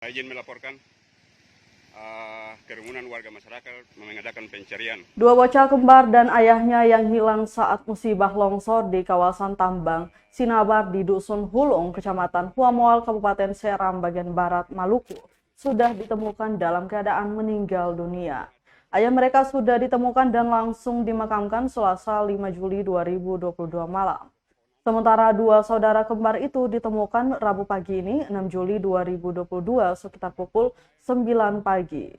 Izin melaporkan kerumunan warga masyarakat mengadakan pencarian. Dua bocah kembar dan ayahnya yang hilang saat musibah longsor di kawasan tambang Sinabar di Dusun Hulung, Kecamatan Huamual, Kabupaten Seram, bagian barat Maluku, sudah ditemukan dalam keadaan meninggal dunia. Ayah mereka sudah ditemukan dan langsung dimakamkan Selasa 5 Juli 2022 malam. Sementara dua saudara kembar itu ditemukan Rabu pagi ini 6 Juli 2022 sekitar pukul 9 pagi.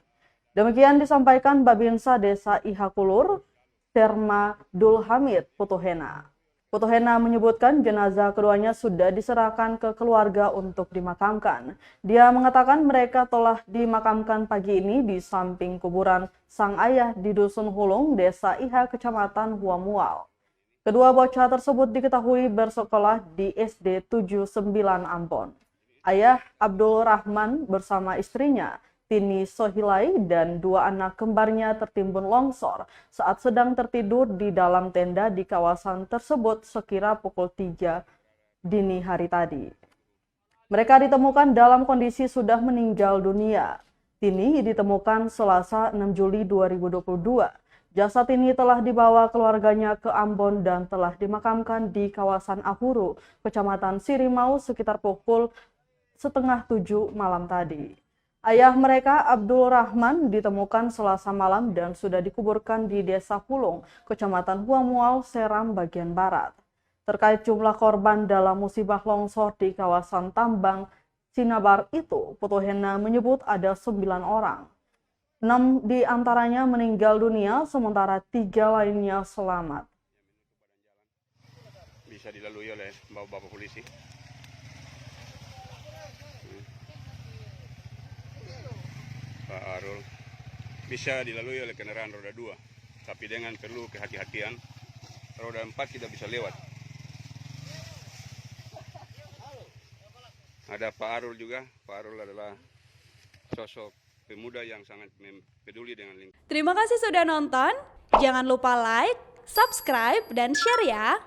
Demikian disampaikan Babinsa Desa Ihakulur, Serma Dulhamid Putuhena. Putuhena menyebutkan jenazah keduanya sudah diserahkan ke keluarga untuk dimakamkan. Dia mengatakan mereka telah dimakamkan pagi ini di samping kuburan sang ayah di Dusun Hulung, Desa Iha, Kecamatan Huamual. Kedua bocah tersebut diketahui bersekolah di SD 79 Ambon. Ayah Abdul Rahman bersama istrinya, Tini Sohilai, dan dua anak kembarnya tertimbun longsor saat sedang tertidur di dalam tenda di kawasan tersebut sekira pukul 3 dini hari tadi. Mereka ditemukan dalam kondisi sudah meninggal dunia. Tini ditemukan Selasa 6 Juli 2022. Jasad ini telah dibawa keluarganya ke Ambon dan telah dimakamkan di kawasan Ahuru, Kecamatan Sirimau sekitar pukul 6:30 malam tadi. Ayah mereka, Abdul Rahman, ditemukan Selasa malam dan sudah dikuburkan di Desa Hulung, Kecamatan Huamual, Seram, bagian barat. Terkait jumlah korban dalam musibah longsor di kawasan tambang Sinabar itu, Putuhena menyebut ada 9 orang. 6 di antaranya meninggal dunia, sementara 3 lainnya selamat. Bisa dilalui oleh bapak polisi. Pak Arul. Bisa dilalui oleh kendaraan roda 2, tapi dengan perlu kehati-hatian. Roda 4 tidak bisa lewat. Ada Pak Arul juga. Pak Arul adalah sosok pemuda yang sangat peduli dengan lingkungan. Terima kasih sudah nonton. Jangan lupa like, subscribe, dan share ya.